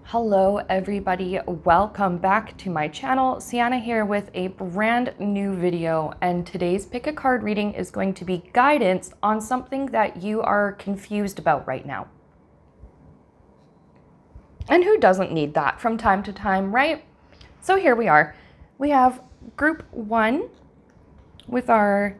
Hello everybody, welcome back to my channel. Sienna here with a brand new video, and today's pick a card reading is going to be guidance on something that you are confused about right now. And who doesn't need that from time to time, right? So here we are. We have group 1 with our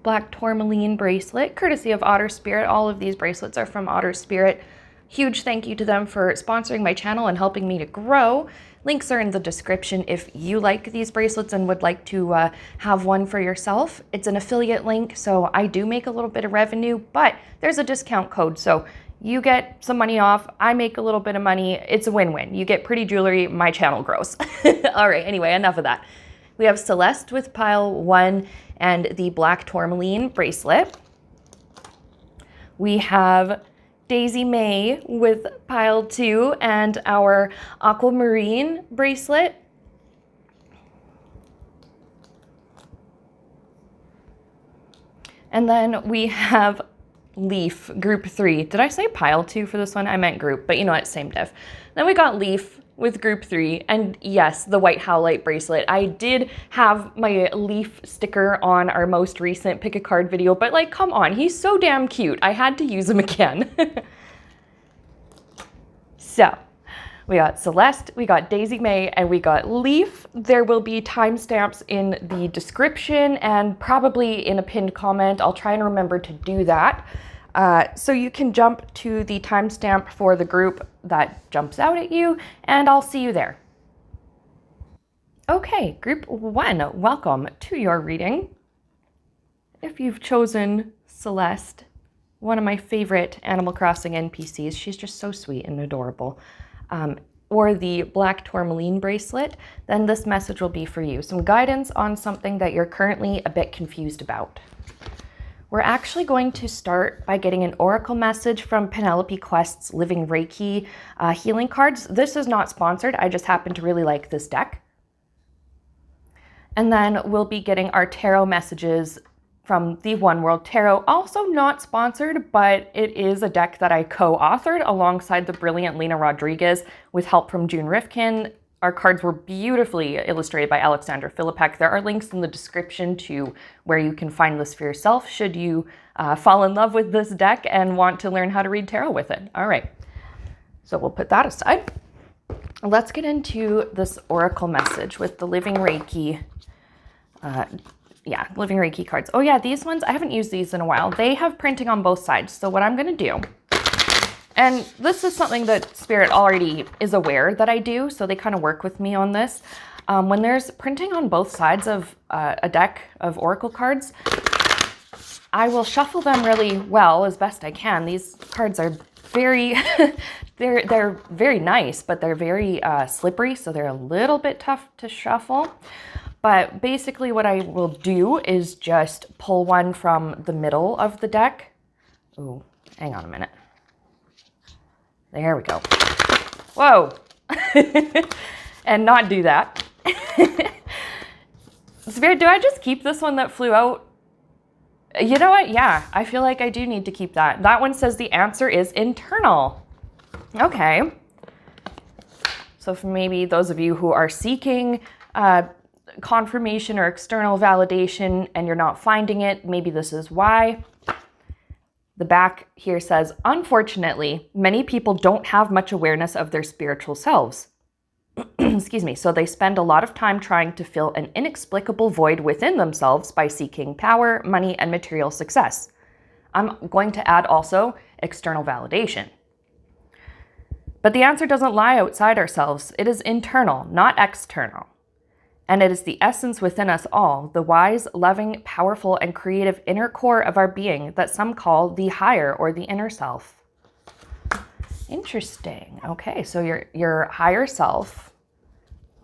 black tourmaline bracelet, courtesy of Otter Spirit. All of these bracelets are from Otter Spirit. Huge thank you to them for sponsoring my channel and helping me to grow. Links are in the description if you like these bracelets and would like to have one for yourself. It's an affiliate link, so I do make a little bit of revenue, but there's a discount code, so you get some money off, I make a little bit of money. It's a win-win. You get pretty jewelry, my channel grows. All right, anyway, enough of that. We have Celeste with pile 1 and the black tourmaline bracelet. We have Daisy May with pile 2 and our aquamarine bracelet. And then we have Leaf, group 3. Did I say pile 2 for this one? I meant group, but you know what, same diff. Then we got Leaf with group 3, and yes, the white howlite bracelet. I did have my Leaf sticker on our most recent pick a card video, but like, come on, he's so damn cute. I had to use him again. So we got Celeste, we got Daisy May, and we got Leaf. There will be timestamps in the description and probably in a pinned comment. I'll try and remember to do that. So you can jump to the timestamp for the group that jumps out at you, and I'll see you there. Okay, group 1, welcome to your reading. If you've chosen Celeste, one of my favorite Animal Crossing NPCs, she's just so sweet and adorable, or the black tourmaline bracelet, then this message will be for you. Some guidance on something that you're currently a bit confused about. We're actually going to start by getting an oracle message from Penelope Quest's Living Reiki healing cards. This is not sponsored, I just happen to really like this deck. And then we'll be getting our tarot messages from the One World Tarot, also not sponsored, but it is a deck that I co-authored alongside the brilliant Lena Rodriguez with help from June Rifkin. Our cards were beautifully illustrated by Alexander Philippek. There are links in the description to where you can find this for yourself should you fall in love with this deck and want to learn how to read tarot with it. All right, so we'll put that aside. Let's get into this oracle message with the Living Reiki Living Reiki cards. Oh yeah, these ones, I haven't used these in a while. They have printing on both sides. So what I'm gonna do, and this is something that Spirit already is aware that I do, so they kind of work with me on this. When there's printing on both sides of a deck of oracle cards, I will shuffle them really well as best I can. These cards are very, they're very nice, but they're very slippery, so they're a little bit tough to shuffle. But basically what I will do is just pull one from the middle of the deck. Ooh, hang on a minute. There we go. Whoa. And not do that. Spirit, do I just keep this one that flew out? You know what? Yeah, I feel like I do need to keep that. That one says the answer is internal. Okay. So for maybe those of you who are seeking confirmation or external validation and you're not finding it, maybe this is why. The back here says, unfortunately, many people don't have much awareness of their spiritual selves. Excuse me. So they spend a lot of time trying to fill an inexplicable void within themselves by seeking power, money, and material success. I'm going to add also external validation. But the answer doesn't lie outside ourselves. It is internal, not external. And it is the essence within us all, the wise, loving, powerful, and creative inner core of our being that some call the higher or the inner self. Interesting. Okay, so your higher self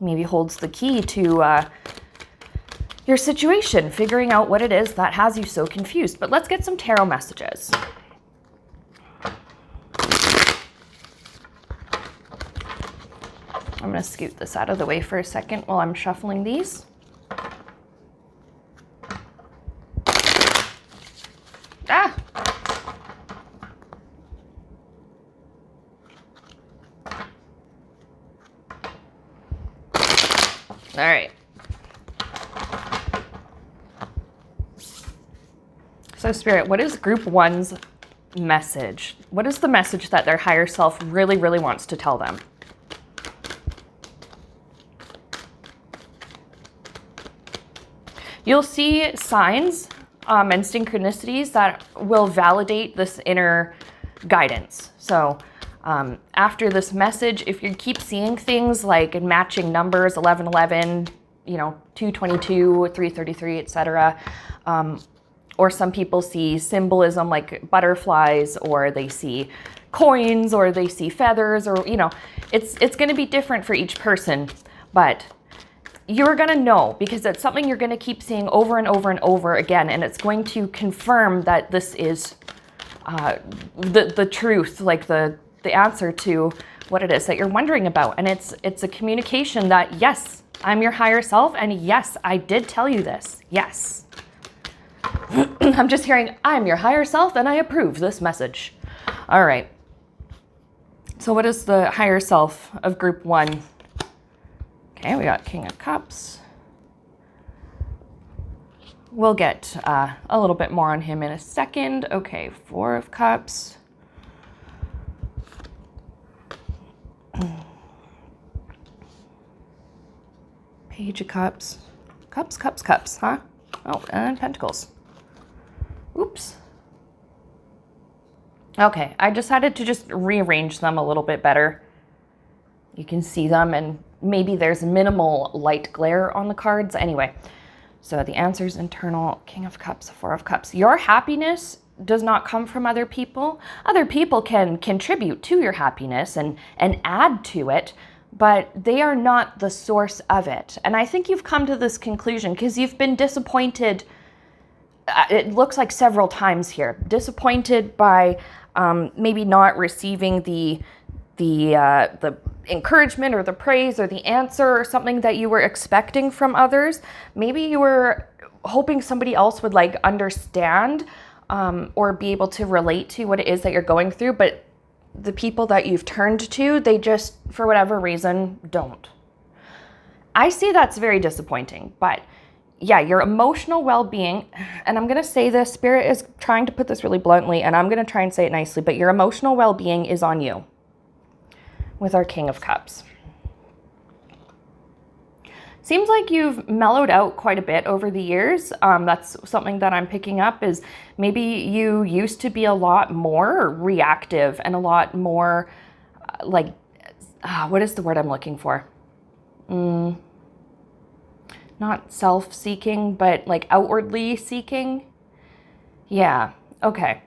maybe holds the key to your situation, figuring out what it is that has you so confused. But let's get some tarot messages. I'm going to scoot this out of the way for a second while I'm shuffling these. All right. So Spirit, what is group one's message? What is the message that their higher self really, really wants to tell them? You'll see signs and synchronicities that will validate this inner guidance. So after this message, if you keep seeing things like matching numbers, 1111, 222, 333, etc., or some people see symbolism like butterflies, or they see coins, or they see feathers, or it's going to be different for each person, but you're going to know because it's something you're going to keep seeing over and over and over again, and it's going to confirm that this is the truth, like the answer to what it is that you're wondering about. And it's a communication that, yes, I'm your higher self, and yes, I did tell you this. Yes. I'm just hearing, I'm your higher self, and I approve this message. All right. So what is the higher self of group one? Okay, we got King of Cups. We'll get a little bit more on him in a second. Okay, Four of Cups. Page of Cups. Cups, huh? Oh, and Pentacles. Oops. Okay, I decided to just rearrange them a little bit better. You can see them, and maybe there's minimal light glare on the cards. Anyway, so the answer is internal. King of Cups, Four of Cups. Your happiness does not come from other people. Other people can contribute to your happiness and add to it, but they are not the source of it. And I think you've come to this conclusion because you've been disappointed. It looks like several times here. Disappointed by maybe not receiving the encouragement or the praise or the answer or something that you were expecting from others. Maybe you were hoping somebody else would like understand or be able to relate to what it is that you're going through, but the people that you've turned to, they just, for whatever reason, don't. I see that's very disappointing, but yeah, your emotional well-being, and I'm going to say this, Spirit is trying to put this really bluntly, and I'm going to try and say it nicely, but your emotional well-being is on you with our King of Cups. Seems like you've mellowed out quite a bit over the years. That's something that I'm picking up is maybe you used to be a lot more reactive and a lot more what is the word I'm looking for? Not self-seeking, but like outwardly seeking. Yeah, okay.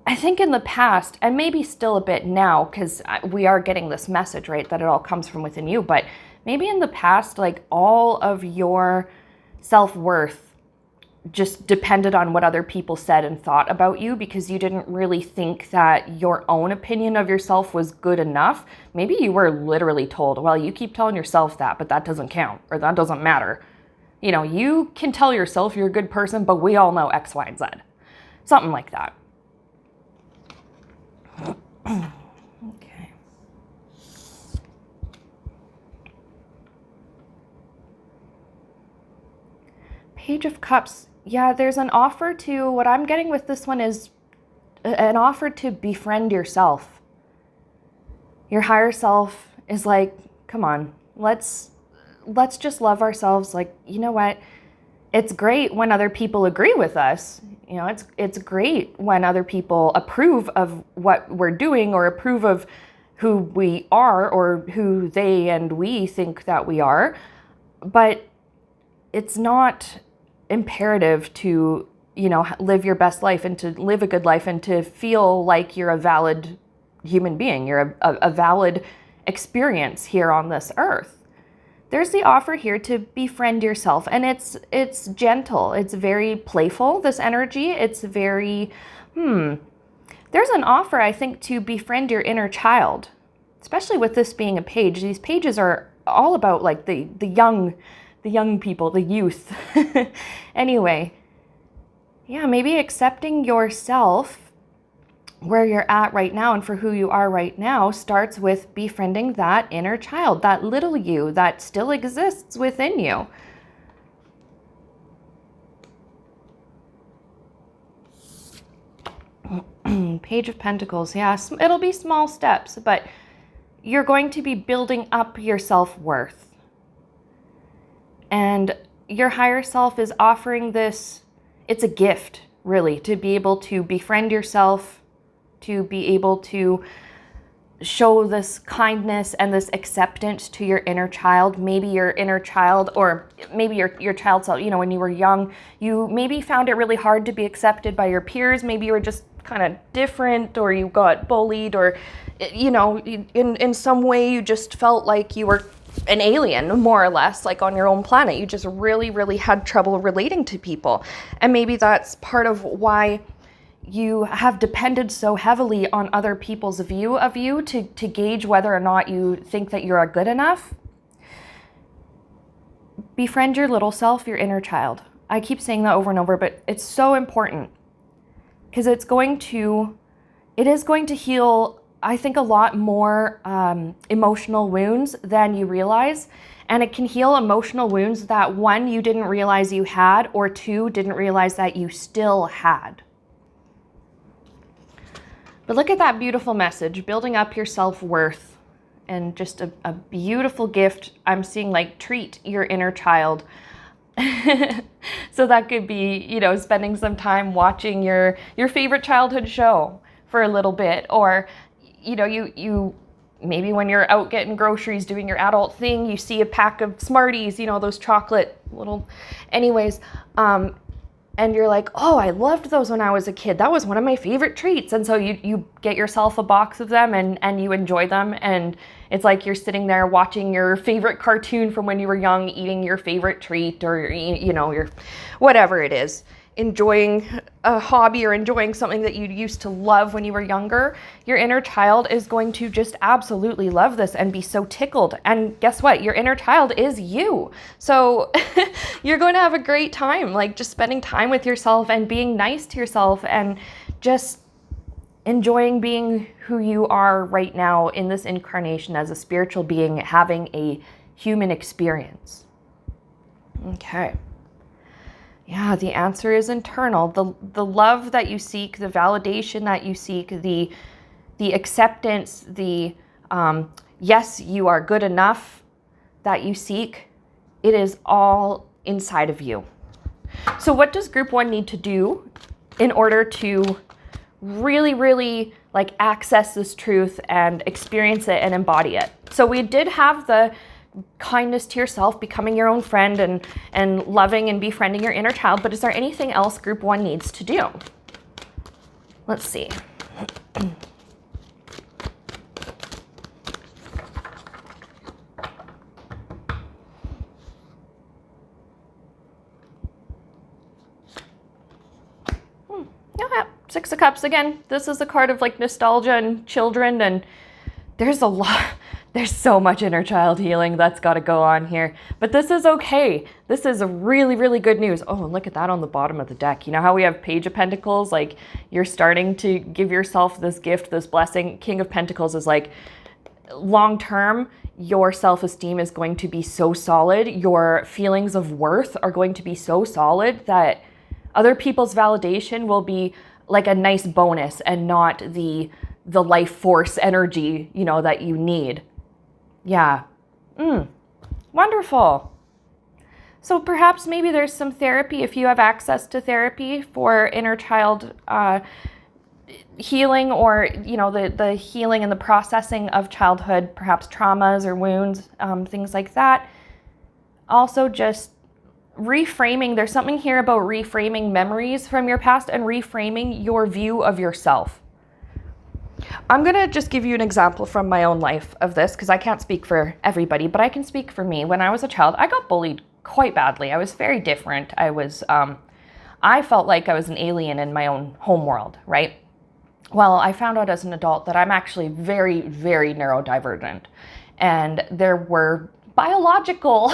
I think in the past, and maybe still a bit now, because we are getting this message, right, that it all comes from within you, but maybe in the past, like all of your self-worth just depended on what other people said and thought about you because you didn't really think that your own opinion of yourself was good enough. Maybe you were literally told, well, you keep telling yourself that, but that doesn't count or that doesn't matter. You can tell yourself you're a good person, but we all know X, Y, and Z. Something like that. Okay. Page of Cups. Yeah, there's an offer to, what I'm getting with this one is an offer to befriend yourself. Your higher self is like, come on, let's just love ourselves. Like, you know what? It's great when other people agree with us. It's great when other people approve of what we're doing or approve of who we are or who they and we think that we are. But it's not imperative to, live your best life and to live a good life and to feel like you're a valid human being. You're a valid experience here on this earth. There's the offer here to befriend yourself, and it's gentle. It's very playful, this energy. It's very, There's an offer, I think, to befriend your inner child, especially with this being a page. These pages are all about like the young people, the youth. Anyway, yeah, maybe accepting yourself where you're at right now and for who you are right now starts with befriending that inner child, that little you that still exists within you. Page of Pentacles. Yeah, it'll be small steps, but you're going to be building up your self-worth. And your higher self is offering this, it's a gift, really, to be able to befriend yourself, to be able to show this kindness and this acceptance to your inner child. Maybe your inner child, or maybe your child self, when you were young, you maybe found it really hard to be accepted by your peers. Maybe you were just kind of different, or you got bullied, or, in some way you just felt like you were an alien, more or less, like on your own planet. You just really, really had trouble relating to people. And maybe that's part of why you have depended so heavily on other people's view of you to gauge whether or not you think that you're good enough. Befriend your little self, your inner child. I keep saying that over and over, but it's so important because it is going to heal, I think, a lot more emotional wounds than you realize. And it can heal emotional wounds that, one, you didn't realize you had, or two, didn't realize that you still had. But look at that beautiful message, building up your self-worth, and just a beautiful gift. I'm seeing, like, treat your inner child. So that could be, spending some time watching your favorite childhood show for a little bit, or, you maybe when you're out getting groceries, doing your adult thing, you see a pack of Smarties, those chocolate little, anyways, and you're like, oh, I loved those when I was a kid. That was one of my favorite treats. And so you get yourself a box of them and you enjoy them. And it's like you're sitting there watching your favorite cartoon from when you were young, eating your favorite treat, or, your whatever it is, enjoying a hobby or enjoying something that you used to love when you were younger. Your inner child is going to just absolutely love this and be so tickled. And guess what? Your inner child is you. So you're going to have a great time, like just spending time with yourself and being nice to yourself and just enjoying being who you are right now in this incarnation as a spiritual being, having a human experience. Okay. Yeah, the answer is internal. The love that you seek, the validation that you seek, the acceptance, the yes, you are good enough that you seek, it is all inside of you. So what does group 1 need to do in order to really, really access this truth and experience it and embody it? So we did have the kindness to yourself, becoming your own friend, and loving and befriending your inner child. But is there anything else group 1 needs to do? Let's see. Yeah, 6 of Cups again. This is a card of nostalgia and children, and there's so much inner child healing that's got to go on here. But this is okay. This is a really, really good news. Oh, and look at that on the bottom of the deck. You know how we have Page of Pentacles? Like, you're starting to give yourself this gift, this blessing. King of Pentacles is like, long term, your self-esteem is going to be so solid. Your feelings of worth are going to be so solid that other people's validation will be like a nice bonus and not the life force energy, that you need. Yeah. Wonderful. So perhaps maybe there's some therapy, if you have access to therapy for inner child healing, or, the healing and the processing of childhood, perhaps traumas or wounds, things like that. Also just reframing. There's something here about reframing memories from your past and reframing your view of yourself. I'm going to just give you an example from my own life of this, because I can't speak for everybody, but I can speak for me. When I was a child, I got bullied quite badly. I was very different. I felt like I was an alien in my own home world, right? Well, I found out as an adult that I'm actually very, very neurodivergent. And there were biological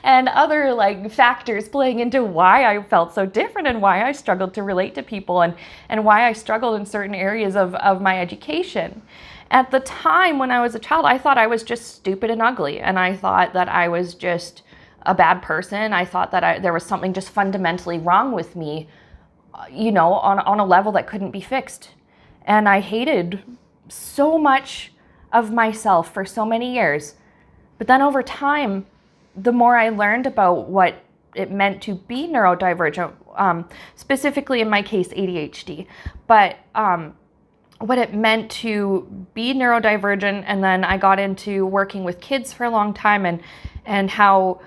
and other like factors playing into why I felt so different and why I struggled to relate to people and why I struggled in certain areas of my education. At the time when I was a child, I thought I was just stupid and ugly, and I thought that I was just a bad person. I thought that there was something just fundamentally wrong with me, you know, on a level that couldn't be fixed. And I hated so much of myself for so many years. But then over time, the more I learned about what it meant to be neurodivergent, specifically in my case, ADHD, but what it meant to be neurodivergent, and then I got into working with kids for a long time, and how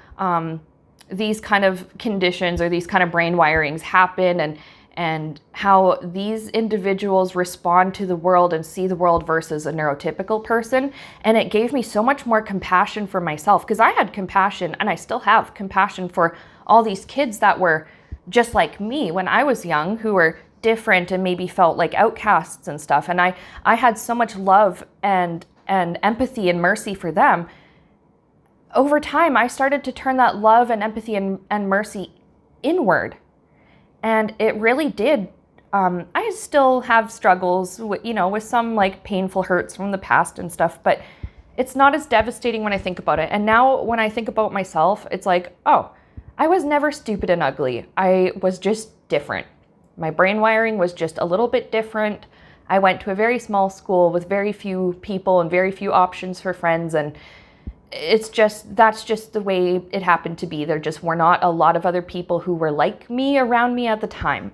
these kind of conditions or these kind of brain wirings happen, and how these individuals respond to the world and see the world versus a neurotypical person. And it gave me so much more compassion for myself, because I had compassion, and I still have compassion for all these kids that were just like me when I was young, who were different and maybe felt like outcasts and stuff. And I had so much love and empathy and mercy for them. Over time, I started to turn that love and empathy and mercy inward. And it really did. I still have struggles with, you know, with some like painful hurts from the past and stuff, but it's not as devastating when I think about it. And now when I think about myself, it's like, oh, I was never stupid and ugly. I was just different. My brain wiring was just a little bit different. I went to a very small school with very few people and very few options for friends, and that's just the way it happened to be. There just were not a lot of other people who were like me around me at the time.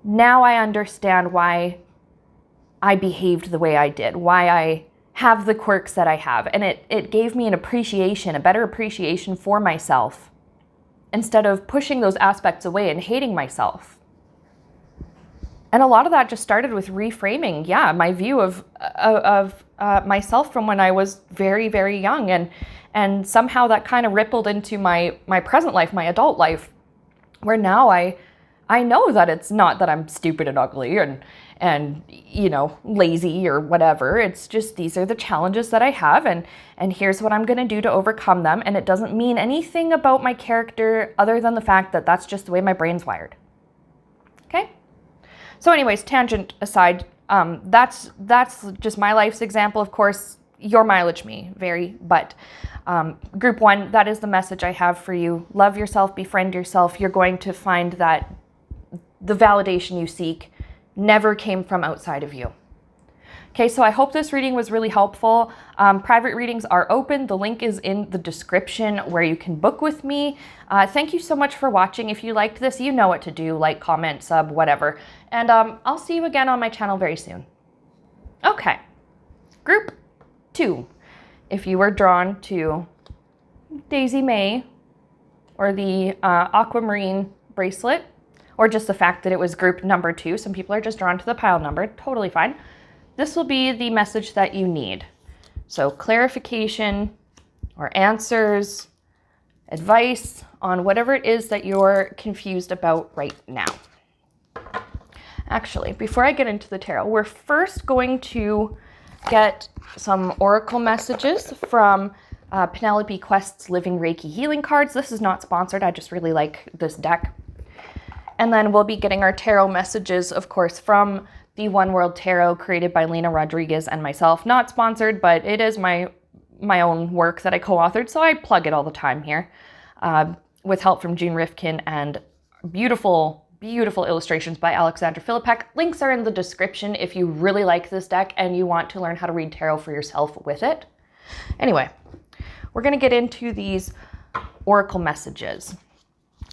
Now I understand why I behaved the way I did, why I have the quirks that I have, and it gave me an appreciation, a better appreciation for myself, instead of pushing those aspects away and hating myself. And a lot of that just started with reframing, my view of myself from when I was very, very young. And somehow that kind of rippled into my present life, my adult life, where now I know that it's not that I'm stupid and ugly and you know, lazy or whatever. It's just, these are the challenges that I have, and here's what I'm going to do to overcome them. And it doesn't mean anything about my character other than the fact that that's just the way my brain's wired. Okay? So anyways, tangent aside, that's just my life's example. Of course, your mileage may vary, but group 1, that is the message I have for you. Love yourself, befriend yourself. You're going to find that the validation you seek never came from outside of you. Okay, so I hope this reading was really helpful. Private readings are open. The link is in the description where you can book with me. Thank you so much for watching. If you liked this, you know what to do. Like, comment, sub, whatever. And I'll see you again on my channel very soon. Okay, group 2. If you were drawn to Daisy May or the aquamarine bracelet, or just the fact that it was group number 2, some people are just drawn to the pile number, totally fine. This will be the message that you need. So clarification or answers, advice on whatever it is that you're confused about right now. Actually, before I get into the tarot, we're first going to get some oracle messages from Penelope Quest's Living Reiki Healing cards. This is not sponsored. I just really like this deck. And then we'll be getting our tarot messages, of course, from the One World Tarot, created by Lena Rodriguez and myself. Not sponsored, but it is my own work that I co-authored, so I plug it all the time here, with help from June Rifkin and beautiful, beautiful illustrations by Alexandra Philippek. Links are in the description if you really like this deck and you want to learn how to read tarot for yourself with it. Anyway, we're going to get into these oracle messages.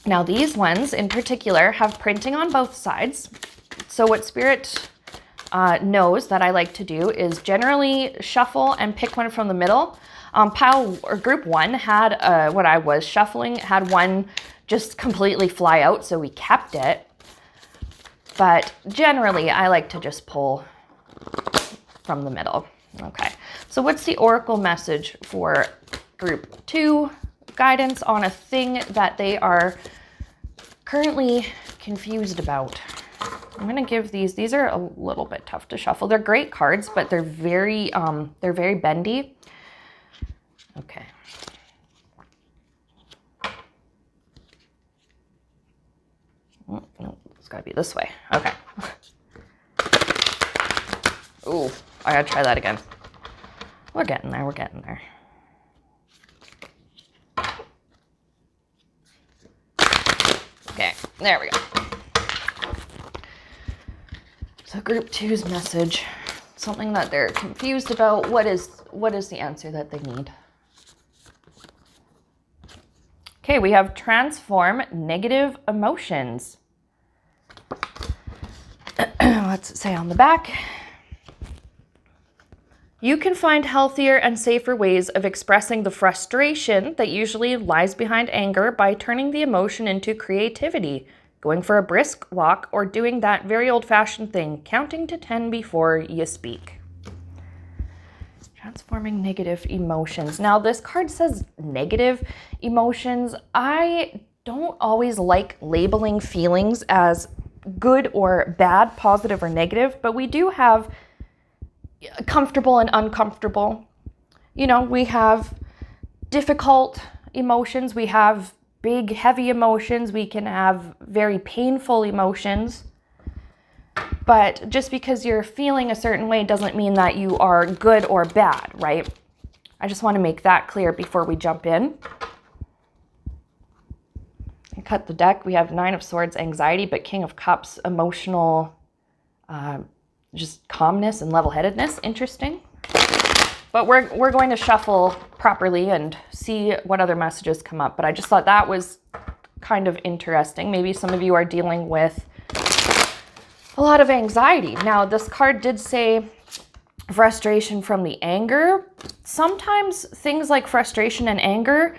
Now, these ones in particular have printing on both sides. So what Spirit knows that I like to do is generally shuffle and pick one from the middle. Pile or group 1 had, when I was shuffling, had one just completely fly out, so we kept it. But generally, I like to just pull from the middle. Okay, so what's the oracle message for group 2? Guidance on a thing that they are currently confused about. I'm going to give these are a little bit tough to shuffle. They're great cards, but they're very bendy. Okay. Oh, no, it's got to be this way. Okay. Ooh, I got to try that again. We're getting there. We're getting there. Okay, there we go. So group 2's message, something that they're confused about. What is the answer that they need? Okay, we have transform negative emotions. Let's say on the back. You can find healthier and safer ways of expressing the frustration that usually lies behind anger by turning the emotion into creativity, going for a brisk walk, or doing that very old-fashioned thing, counting to 10 before you speak. Transforming negative emotions. Now, this card says negative emotions. I don't always like labeling feelings as good or bad, positive or negative, but we do have comfortable and uncomfortable. You know, we have difficult emotions, we have big, heavy emotions, we can have very painful emotions. But just because you're feeling a certain way doesn't mean that you are good or bad, right? I just want to make that clear before we jump in. And cut the deck. We have 9 of Swords, anxiety, but King of Cups, emotional, just calmness and level-headedness. Interesting. But we're going to shuffle properly and see what other messages come up. But I just thought that was kind of interesting. Maybe some of you are dealing with a lot of anxiety. Now, this card did say frustration from the anger. Sometimes things like frustration and anger,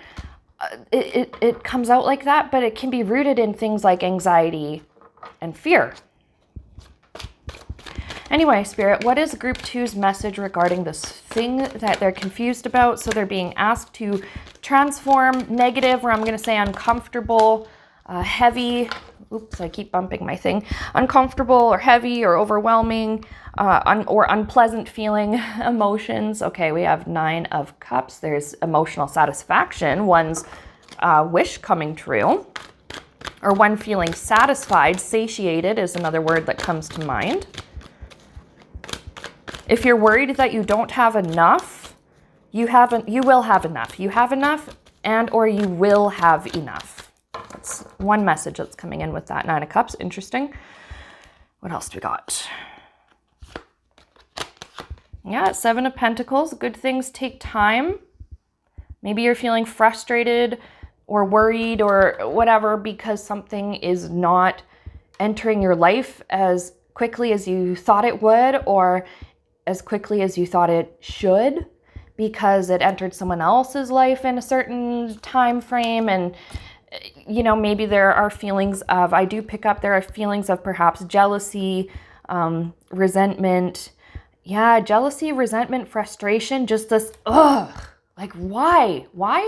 it comes out like that, but it can be rooted in things like anxiety and fear. Anyway, Spirit, what is Group 2's message regarding this thing that they're confused about? So they're being asked to transform negative, or I'm going to say uncomfortable, heavy. Oops, I keep bumping my thing. Uncomfortable or heavy or overwhelming or unpleasant feeling emotions. Okay, we have 9 of Cups. There's emotional satisfaction, one's wish coming true, or one feeling satisfied. Satiated is another word that comes to mind. If you're worried that you don't have enough, you will have enough. You have enough, and or you will have enough. That's one message that's coming in with that 9 of Cups. Interesting. What else do we got? Yeah, 7 of Pentacles. Good things take time. Maybe you're feeling frustrated or worried or whatever because something is not entering your life as quickly as you thought it would, or as quickly as you thought it should, because it entered someone else's life in a certain time frame. And you know, maybe there are feelings of, I do pick up, there are feelings of perhaps jealousy, resentment. Yeah, jealousy, resentment, frustration, just this, like why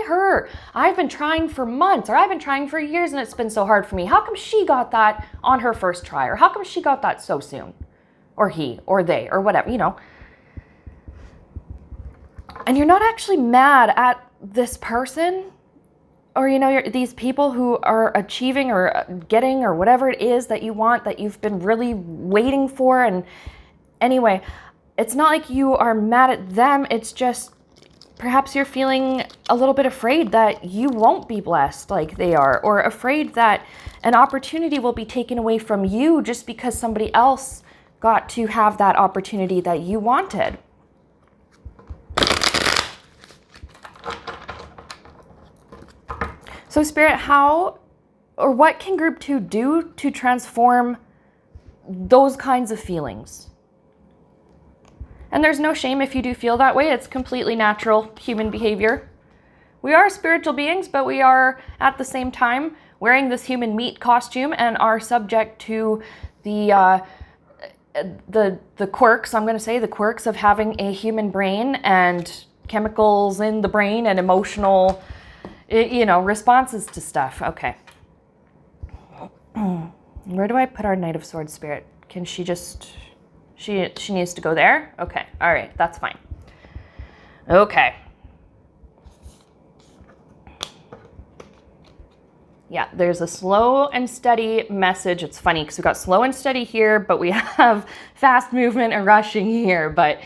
her? I've been trying for months, or I've been trying for years and it's been so hard for me. How come she got that on her first try? Or how come she got that so soon? Or he, or they, or whatever, you know. And you're not actually mad at this person, or, you know, these people who are achieving or getting or whatever it is that you want, that you've been really waiting for. And anyway, it's not like you are mad at them. It's just perhaps you're feeling a little bit afraid that you won't be blessed like they are, or afraid that an opportunity will be taken away from you just because somebody else got to have that opportunity that you wanted. So Spirit, how or what can Group 2 do to transform those kinds of feelings? And there's no shame if you do feel that way. It's completely natural human behavior. We are spiritual beings, but we are at the same time wearing this human meat costume and are subject to the quirks, I'm going to say the quirks of having a human brain and chemicals in the brain and emotional, you know, responses to stuff. Okay. Where do I put our Knight of Swords, Spirit? Can she just, she needs to go there? Okay. All right. That's fine. Okay. Yeah, there's a slow and steady message. It's funny because we got slow and steady here, but we have fast movement and rushing here, but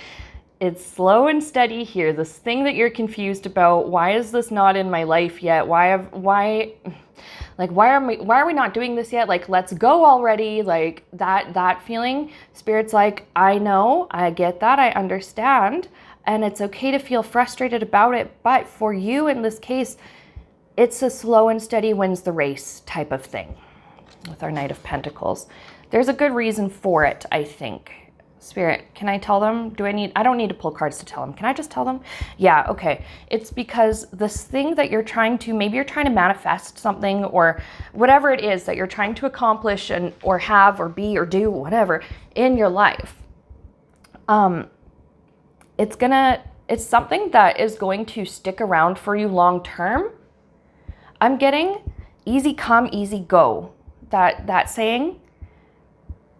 it's slow and steady here. This thing that you're confused about, why is this not in my life yet? Why are we not doing this yet? Like, let's go already. Like that feeling. Spirit's like, I know, I get that, I understand. And it's okay to feel frustrated about it. But for you in this case, it's a slow and steady wins the race type of thing with our Knight of Pentacles. There's a good reason for it, I think. Spirit, can I tell them? I don't need to pull cards to tell them. Can I just tell them? Yeah, okay. It's because this thing that maybe you're trying to manifest something or whatever it is that you're trying to accomplish or have or be or do, whatever, in your life. It's something that is going to stick around for you long term. I'm getting easy come, easy go. That saying,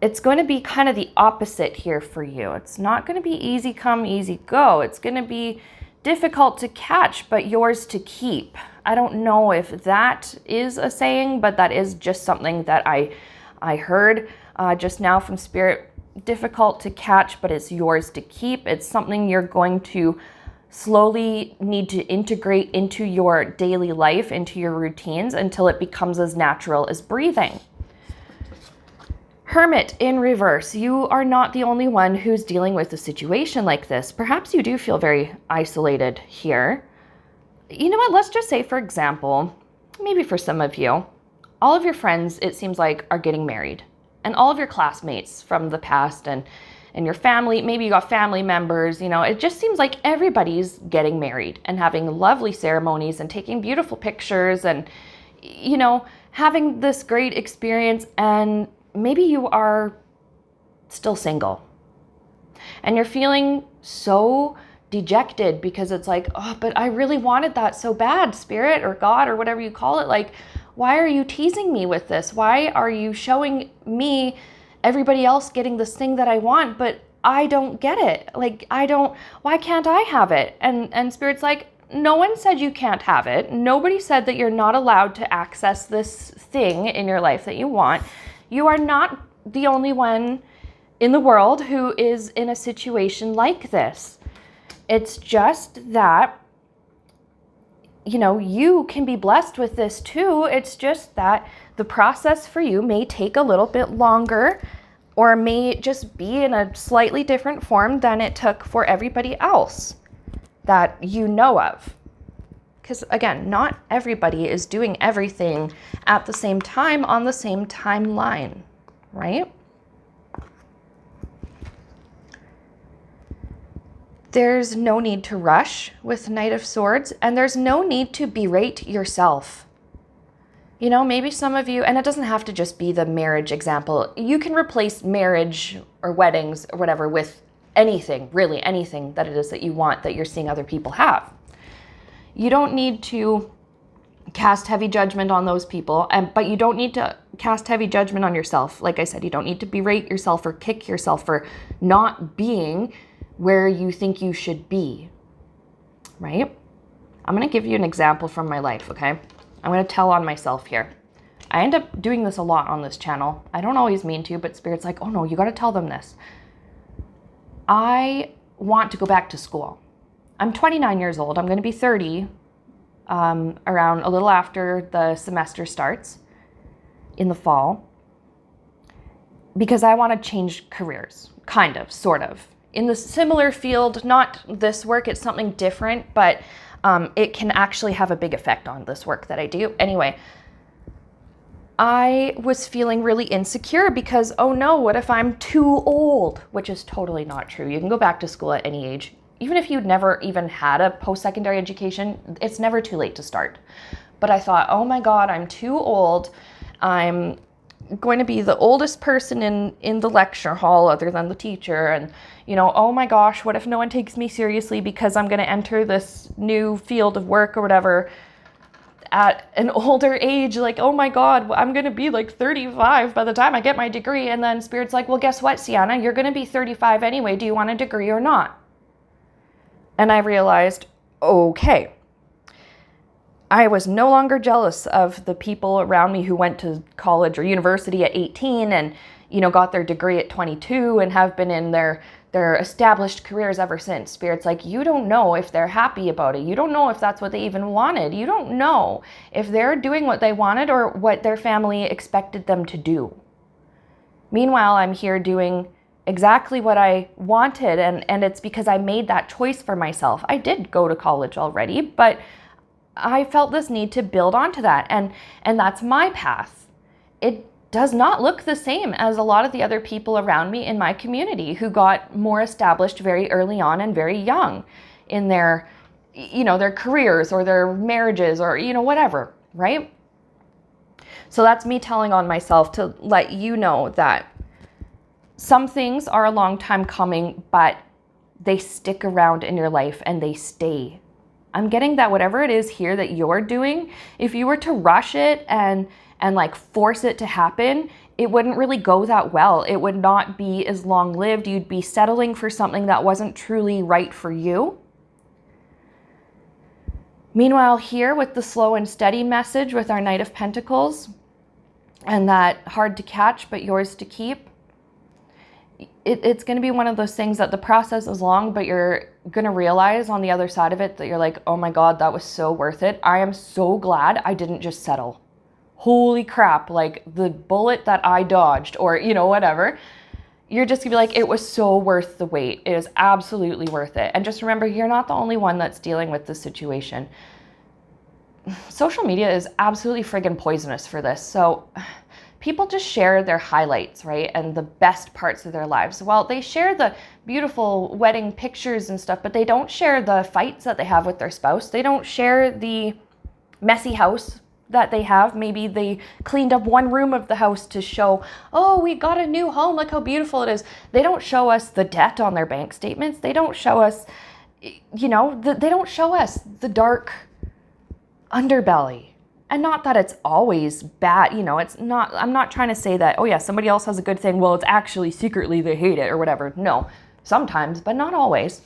it's going to be kind of the opposite here for you. It's not going to be easy come, easy go. It's going to be difficult to catch, but yours to keep. I don't know if that is a saying, but that is just something that I heard just now from Spirit. Difficult to catch, but it's yours to keep. It's something you're going to slowly need to integrate into your daily life, into your routines, until it becomes as natural as breathing. Hermit in reverse. You are not the only one who's dealing with a situation like this. Perhaps you do feel very isolated here. You know what? Let's just say, for example, maybe for some of you, all of your friends, it seems like, are getting married. And all of your classmates from the past and your family, maybe you got family members, it just seems like everybody's getting married and having lovely ceremonies and taking beautiful pictures and, having this great experience. And maybe you are still single and you're feeling so dejected because it's like, oh, but I really wanted that so bad, Spirit or God or whatever you call it. Like, why are you teasing me with this? Why are you showing me everybody else getting this thing that I want, but I don't get it? Like, why can't I have it? And Spirit's like, no one said you can't have it. Nobody said that you're not allowed to access this thing in your life that you want. You are not the only one in the world who is in a situation like this. It's just that, you can be blessed with this too. It's just that the process for you may take a little bit longer or may just be in a slightly different form than it took for everybody else that you know of. Because again, not everybody is doing everything at the same time on the same timeline, right? There's no need to rush with Knight of Swords, and there's no need to berate yourself. Maybe some of you, and it doesn't have to just be the marriage example. You can replace marriage or weddings or whatever with anything, really anything that it is that you want, that you're seeing other people have. You don't need to cast heavy judgment on those people, but you don't need to cast heavy judgment on yourself. Like I said, you don't need to berate yourself or kick yourself for not being where you think you should be, right? I'm going to give you an example from my life, okay? I'm going to tell on myself here. I end up doing this a lot on this channel. I don't always mean to, but Spirit's like, oh no, you got to tell them this. I want to go back to school. I'm 29 years old. I'm going to be 30 around a little after the semester starts in the fall, because I want to change careers, kind of, sort of. In the similar field, not this work, it's something different, but it can actually have a big effect on this work that I do. Anyway, I was feeling really insecure because, oh no, what if I'm too old? Which is totally not true. You can go back to school at any age. Even if you'd never even had a post-secondary education, it's never too late to start. But I thought, oh my God, I'm too old. I'm going to be the oldest person in the lecture hall other than the teacher. And, oh my gosh, what if no one takes me seriously because I'm going to enter this new field of work or whatever at an older age? Like, oh my God, I'm going to be like 35 by the time I get my degree. And then Spirit's like, well, guess what, Sienna? You're going to be 35 anyway. Do you want a degree or not? And I realized, okay, I was no longer jealous of the people around me who went to college or university at 18 and, got their degree at 22 and have been in their established careers ever since. Spirit's like, you don't know if they're happy about it. You don't know if that's what they even wanted. You don't know if they're doing what they wanted or what their family expected them to do. Meanwhile, I'm here doing exactly what I wanted, and it's because I made that choice for myself. I did go to college already, but I felt this need to build onto that, and that's my path. It does not look the same as a lot of the other people around me in my community who got more established very early on and very young in their, their careers or their marriages or, whatever, right? So that's me telling on myself to let you know that some things are a long time coming, but they stick around in your life and they stay. I'm getting that whatever it is here that you're doing, if you were to rush it and like force it to happen, it wouldn't really go that well. It would not be as long-lived. You'd be settling for something that wasn't truly right for you. Meanwhile, here with the slow and steady message with our Knight of Pentacles and that hard to catch but yours to keep, it's going to be one of those things that the process is long, but you're going to realize on the other side of it that you're like, oh my God, that was so worth it. I am so glad I didn't just settle. Holy crap, like the bullet that I dodged or, whatever. You're just going to be like, it was so worth the wait. It is absolutely worth it. And just remember, you're not the only one that's dealing with this situation. Social media is absolutely friggin' poisonous for this. So people just share their highlights, right? And the best parts of their lives. Well, they share the beautiful wedding pictures and stuff, but they don't share the fights that they have with their spouse. They don't share the messy house that they have. Maybe they cleaned up one room of the house to show, oh, we got a new home, look how beautiful it is. They don't show us the debt on their bank statements. They don't show us, they don't show us the dark underbelly. And not that it's always bad, it's not, I'm not trying to say that, oh yeah, somebody else has a good thing, well, it's actually secretly they hate it or whatever. No, sometimes, but not always.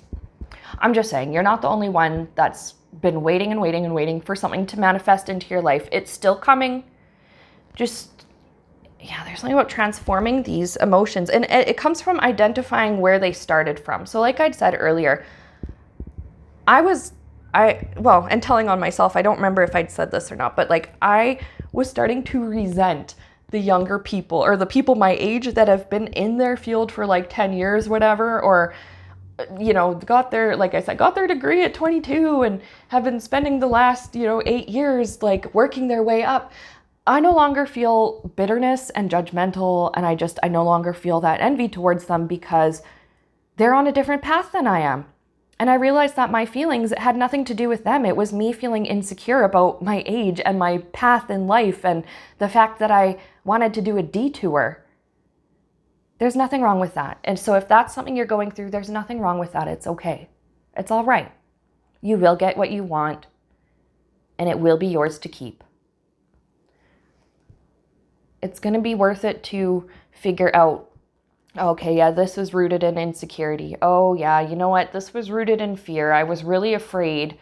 I'm just saying, you're not the only one that's been waiting and waiting and waiting for something to manifest into your life. It's still coming. Just, there's something about transforming these emotions. And it comes from identifying where they started from. So like I'd said earlier, and telling on myself, I don't remember if I'd said this or not, but like I was starting to resent the younger people or the people my age that have been in their field for like 10 years, whatever, or got their degree at 22 and have been spending the last, 8 years, like working their way up. I no longer feel bitterness and judgmental. And I no longer feel that envy towards them because they're on a different path than I am. And I realized that my feelings had nothing to do with them. It was me feeling insecure about my age and my path in life and the fact that I wanted to do a detour. There's nothing wrong with that. And so if that's something you're going through, there's nothing wrong with that. It's okay. It's all right. You will get what you want, and it will be yours to keep. It's going to be worth it to figure out, okay, yeah, this was rooted in insecurity. Oh, yeah, you know what? This was rooted in fear. I was really afraid.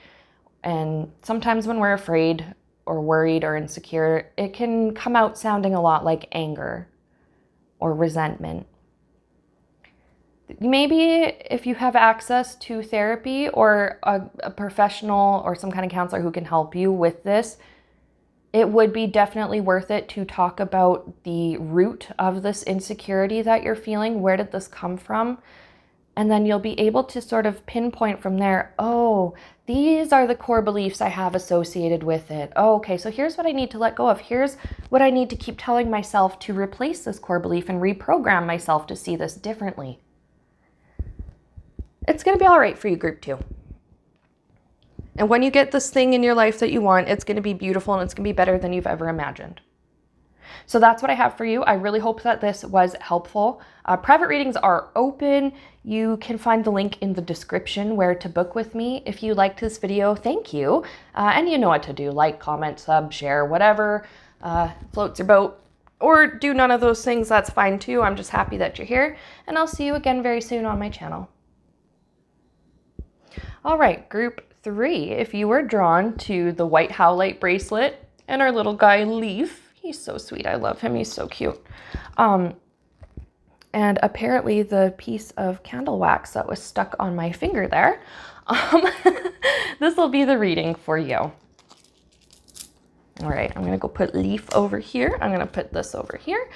And sometimes when we're afraid or worried or insecure, it can come out sounding a lot like anger or resentment. Maybe if you have access to therapy or a professional or some kind of counselor who can help you with this, it would be definitely worth it to talk about the root of this insecurity that you're feeling. Where did this come from? And then you'll be able to sort of pinpoint from there, oh, these are the core beliefs I have associated with it. Oh, okay, so here's what I need to let go of. Here's what I need to keep telling myself to replace this core belief and reprogram myself to see this differently. It's going to be all right for you, group 2. And when you get this thing in your life that you want, it's going to be beautiful and it's going to be better than you've ever imagined. So that's what I have for you. I really hope that this was helpful. Private readings are open. You can find the link in the description where to book with me. If you liked this video, thank you. And you know what to do. Like, comment, sub, share, whatever floats your boat. Or do none of those things, that's fine too. I'm just happy that you're here. And I'll see you again very soon on my channel. All right, group 3, if you were drawn to the white howlite bracelet and our little guy Leaf, he's so sweet. I love him. He's so cute. And apparently the piece of candle wax that was stuck on my finger there, this will be the reading for you. All right, I'm gonna go put Leaf over here. I'm gonna put this over here.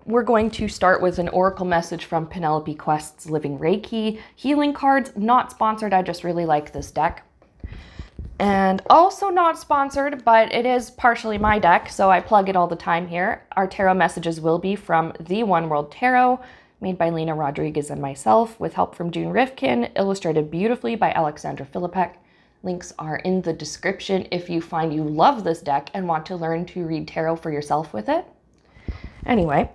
We're going to start with an oracle message from Penelope Quest's Living Reiki healing cards. Not sponsored, I just really like this deck. And also not sponsored, but it is partially my deck, so I plug it all the time here. Our tarot messages will be from The One World Tarot, made by Lena Rodriguez and myself, with help from June Rifkin, illustrated beautifully by Alexandra Filipek. Links are in the description if you find you love this deck and want to learn to read tarot for yourself with it. Anyway,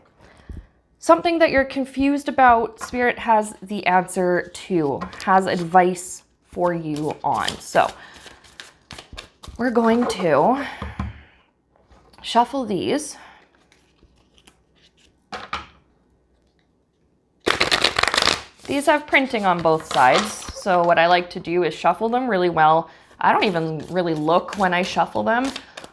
something that you're confused about, Spirit has the answer to, has advice for you on. So we're going to shuffle these. These have printing on both sides, so what I like to do is shuffle them really well. I don't even really look when I shuffle them.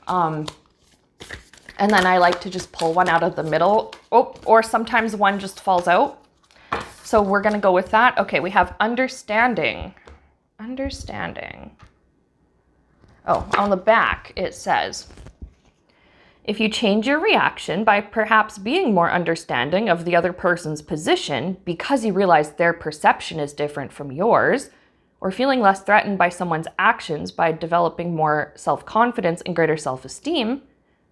And then I like to just pull one out of the middle. Oh, or sometimes one just falls out. So we're gonna go with that. Okay, we have understanding. Understanding. Oh, on the back it says, if you change your reaction by perhaps being more understanding of the other person's position because you realize their perception is different from yours, or feeling less threatened by someone's actions by developing more self-confidence and greater self-esteem,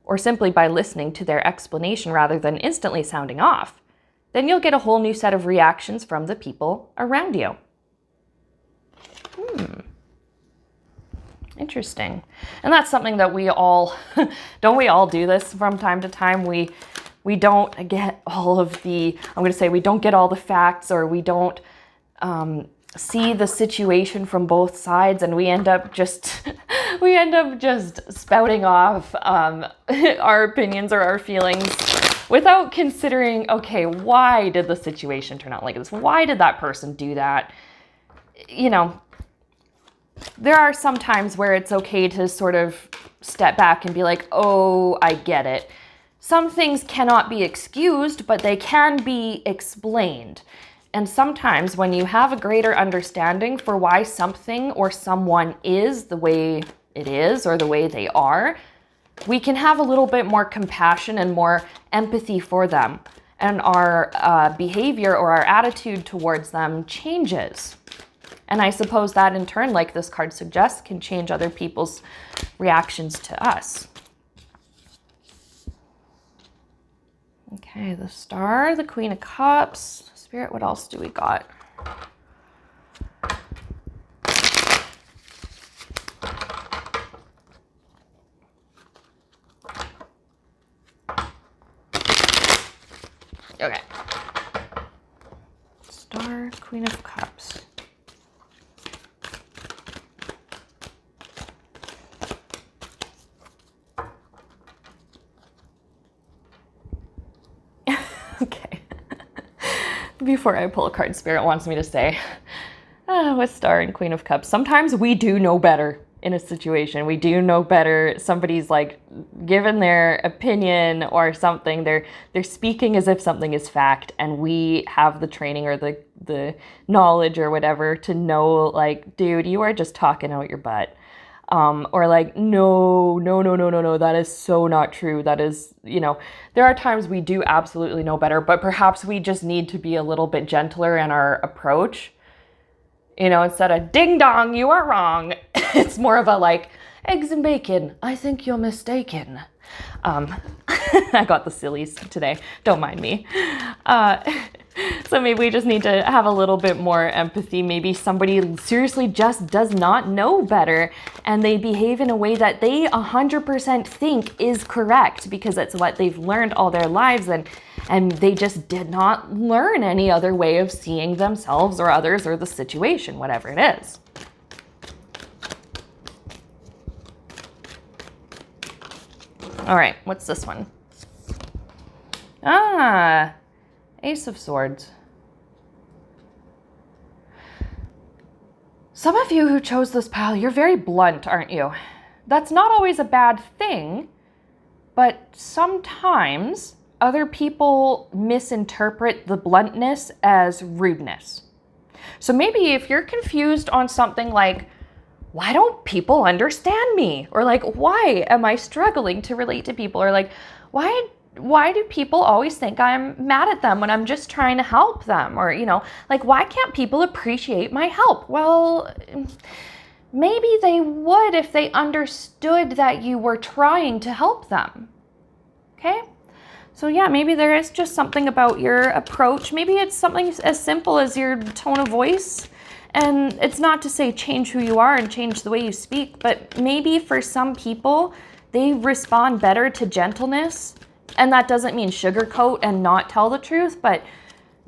or simply by listening to their explanation rather than instantly sounding off, then you'll get a whole new set of reactions from the people around you. Interesting. And that's something that we all, don't we all do this from time to time? We don't get all of the, I'm going to say we don't get all the facts, or we don't see the situation from both sides, and we end up just spouting off our opinions or our feelings without considering, okay, why did the situation turn out like this? Why did that person do that? You know, there are some times where it's okay to sort of step back and be like, oh, I get it. Some things cannot be excused, but they can be explained. And sometimes when you have a greater understanding for why something or someone is the way it is or the way they are, we can have a little bit more compassion and more empathy for them. And our behavior or our attitude towards them changes. And I suppose that in turn, like this card suggests, can change other people's reactions to us. Okay, the Star, the Queen of Cups. Spirit, what else do we got? Okay. Star, Queen of Cups. Okay. Before I pull a card, Spirit wants me to say, with Star and Queen of Cups, sometimes we do know better in a situation. We do know better. Somebody's like given their opinion or something. They're speaking as if something is fact, and we have the training or the knowledge or whatever to know, like, dude, you are just talking out your butt. Or like, no, that is so not true. That is, you know, there are times we do absolutely know better, but perhaps we just need to be a little bit gentler in our approach. You know, instead of ding dong, you are wrong. It's more of a like, eggs and bacon, I think you're mistaken. I got the sillies today, don't mind me. So maybe we just need to have a little bit more empathy. Maybe somebody seriously just does not know better, and they behave in a way that they 100% think is correct because it's what they've learned all their lives, and they just did not learn any other way of seeing themselves or others or the situation, whatever it is. All right, what's this one? Ah, Ace of Swords. Some of you who chose this pile, you're very blunt, aren't you? That's not always a bad thing, but sometimes other people misinterpret the bluntness as rudeness. So maybe if you're confused on something like, why don't people understand me? Or like, why am I struggling to relate to people? Or like, why do people always think I'm mad at them when I'm just trying to help them? Or, like, why can't people appreciate my help? Well, maybe they would if they understood that you were trying to help them. Okay? So yeah, maybe there is just something about your approach. Maybe it's something as simple as your tone of voice. And it's not to say change who you are and change the way you speak, but maybe for some people, they respond better to gentleness. And that doesn't mean sugarcoat and not tell the truth, but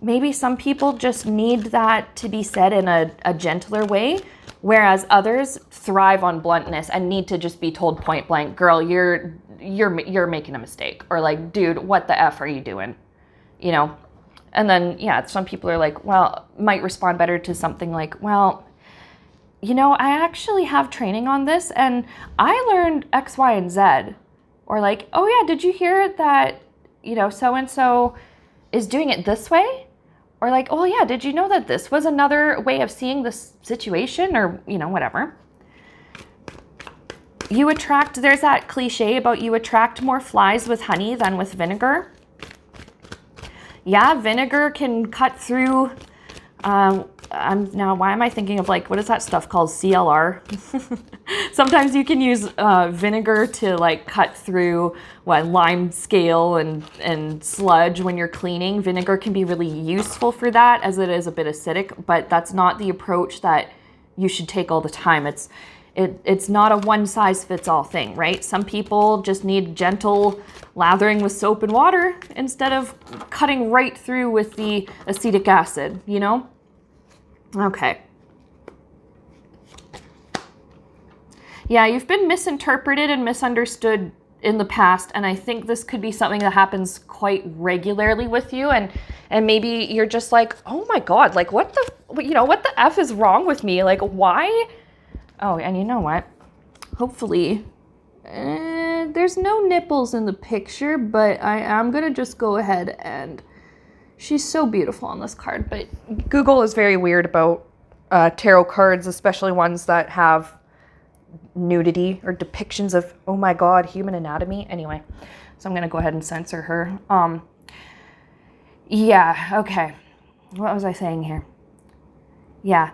maybe some people just need that to be said in a gentler way, whereas others thrive on bluntness and need to just be told point blank, girl, you're making a mistake, or like, dude, what the F are you doing? And then, yeah, some people are like, well, might respond better to something like, well, I actually have training on this and I learned X, Y, and Z. Or like, oh yeah, did you hear that, so-and-so is doing it this way? Or like, oh yeah, did you know that this was another way of seeing this situation? Or, whatever. There's that cliche about you attract more flies with honey than with vinegar. Yeah, vinegar can cut through, now why am I thinking of like, what is that stuff called? CLR. Sometimes you can use vinegar to like cut through lime scale and sludge when you're cleaning. Vinegar can be really useful for that as it is a bit acidic, but that's not the approach that you should take all the time. It's not a one size fits all thing, right? Some people just need gentle lathering with soap and water instead of cutting right through with the acetic acid, Okay. Yeah, you've been misinterpreted and misunderstood in the past, and I think this could be something that happens quite regularly with you, and maybe you're just like, oh my God, like what the F is wrong with me? Like why? Oh, and you know what? Hopefully, there's no nipples in the picture, but I am gonna just go ahead and she's so beautiful on this card, but Google is very weird about tarot cards, especially ones that have nudity or depictions of, oh my God, human anatomy. Anyway, so I'm going to go ahead and censor her. Yeah, okay. What was I saying here? Yeah,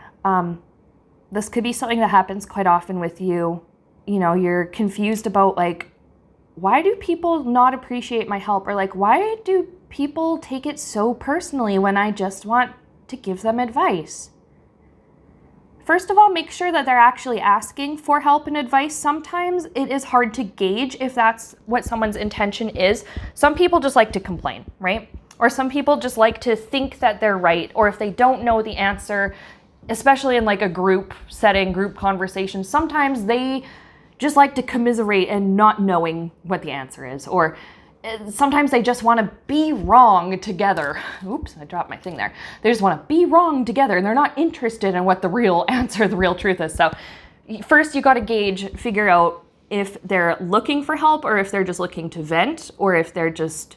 this could be something that happens quite often with you. You're confused about like, why do people not appreciate my help? Or like, why do people take it so personally when I just want to give them advice? First of all, make sure that they're actually asking for help and advice. Sometimes it is hard to gauge if that's what someone's intention is. Some people just like to complain, right? Or some people just like to think that they're right. Or if they don't know the answer, especially in like a group setting, group conversation, sometimes they just like to commiserate and not knowing what the answer is. Or sometimes they just want to be wrong together. Oops, I dropped my thing there. They just want to be wrong together and they're not interested in what the real answer, the real truth is. So first you got to figure out if they're looking for help or if they're just looking to vent, or if they're just,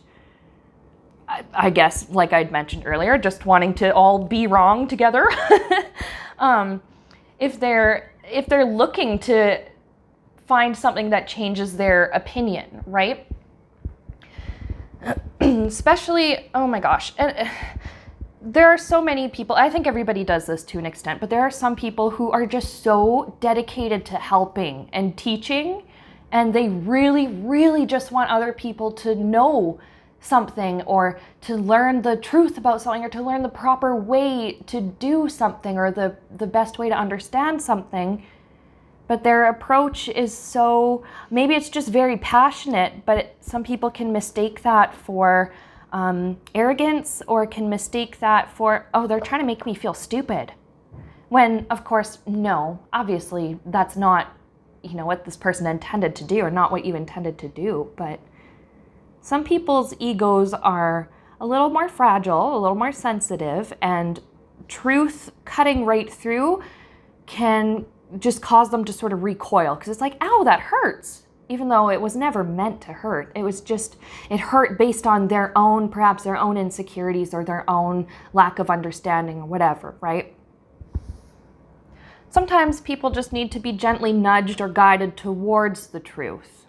I guess, like I'd mentioned earlier, just wanting to all be wrong together. If they're looking to find something that changes their opinion, right? Especially, oh my gosh, and there are so many people, I think everybody does this to an extent, but there are some people who are just so dedicated to helping and teaching, and they really, really just want other people to know something, or to learn the truth about something, or to learn the proper way to do something, or the best way to understand something. But their approach is so, maybe it's just very passionate, but some people can mistake that for arrogance, or can mistake that for, oh, they're trying to make me feel stupid. When, of course, no, obviously that's not, what this person intended to do, or not what you intended to do. But some people's egos are a little more fragile, a little more sensitive, and truth cutting right through can just cause them to sort of recoil, because it's like, ow, that hurts. Even though it was never meant to hurt. It was just, it hurt based on their own, perhaps their own insecurities or their own lack of understanding or whatever, right? Sometimes people just need to be gently nudged or guided towards the truth.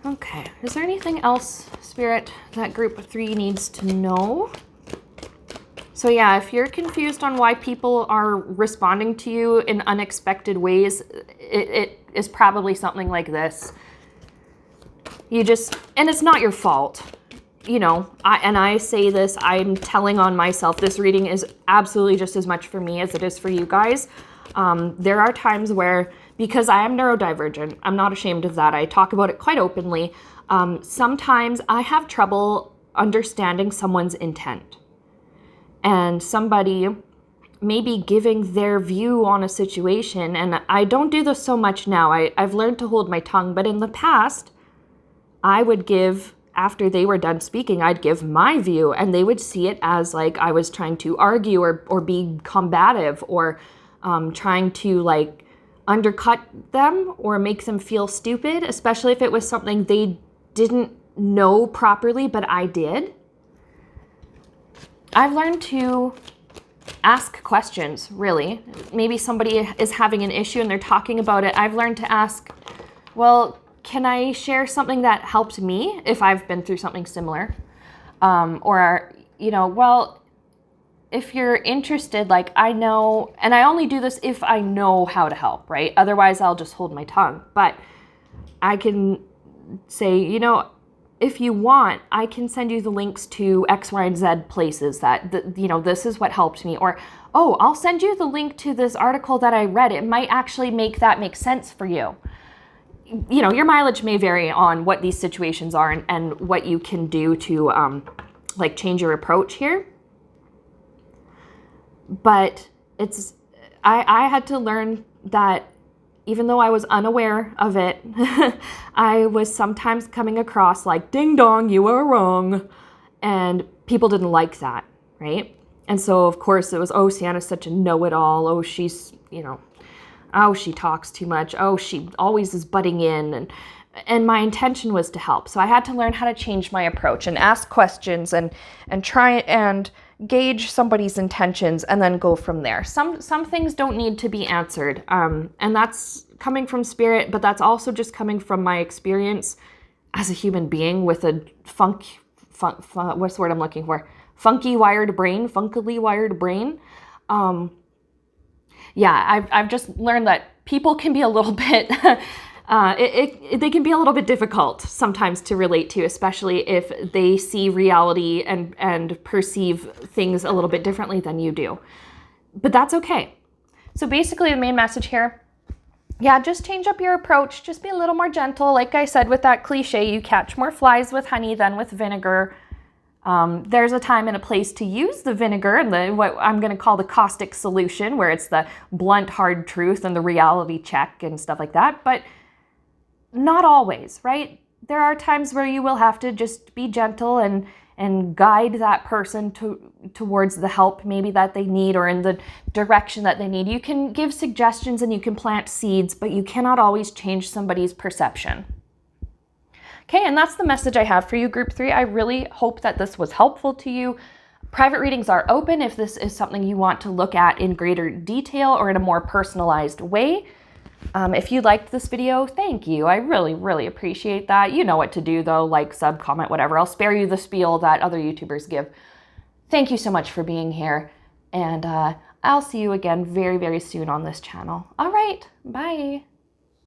Okay, is there anything else, Spirit, that group 3 needs to know? So yeah, if you're confused on why people are responding to you in unexpected ways, it is probably something like this. You just, and it's not your fault. You know, I say this, I'm telling on myself, this reading is absolutely just as much for me as it is for you guys. There are times where, because I am neurodivergent, I'm not ashamed of that. I talk about it quite openly. Sometimes I have trouble understanding someone's intent. And somebody maybe giving their view on a situation, and I don't do this so much now. I've learned to hold my tongue, but in the past, I would give, after they were done speaking, I'd give my view, and they would see it as like I was trying to argue or be combative, or trying to like undercut them or make them feel stupid, especially if it was something they didn't know properly, but I did. I've learned to ask questions, really. Maybe somebody is having an issue and they're talking about it. I've learned to ask, well, can I share something that helped me if I've been through something similar? Or, you know, well, if you're interested, like I know, and I only do this if I know how to help, right? Otherwise, I'll just hold my tongue. But I can say, you know, if you want, I can send you the links to X, Y, and Z places that, you know, this is what helped me. Or, oh, I'll send you the link to this article that I read. It might actually make that make sense for you. You know, your mileage may vary on what these situations are and what you can do to, like, change your approach here. But it's, I had to learn that even though I was unaware of it, I was sometimes coming across like, ding dong, you are wrong. And people didn't like that, right? And so, of course, it was, oh, Sienna's such a know-it-all. Oh, she's, you know, oh, she talks too much. Oh, she always is butting in. And my intention was to help. So I had to learn how to change my approach and ask questions and try and gauge somebody's intentions and then go from there. Some things don't need to be answered. And that's coming from Spirit, but that's also just coming from my experience as a human being with a what's the word I'm looking for? Funkily wired brain. Yeah, I've just learned that people can be a little bit, they can be a little bit difficult sometimes to relate to, especially if they see reality and perceive things a little bit differently than you do. But that's okay. So basically the main message here, yeah, just change up your approach. Just be a little more gentle. Like I said, with that cliche, you catch more flies with honey than with vinegar. There's a time and a place to use the vinegar and what I'm going to call the caustic solution, where it's the blunt, hard truth and the reality check and stuff like that. But not always, right? There are times where you will have to just be gentle and guide that person towards the help maybe that they need or in the direction that they need. You can give suggestions and you can plant seeds, but you cannot always change somebody's perception. Okay, and that's the message I have for you, Group 3. I really hope that this was helpful to you. Private readings are open if this is something you want to look at in greater detail or in a more personalized way. If you liked this video, thank you. I really, really appreciate that. You know what to do though, like, sub, comment, whatever. I'll spare you the spiel that other YouTubers give. Thank you so much for being here, and I'll see you again very, very soon on this channel. All right, bye.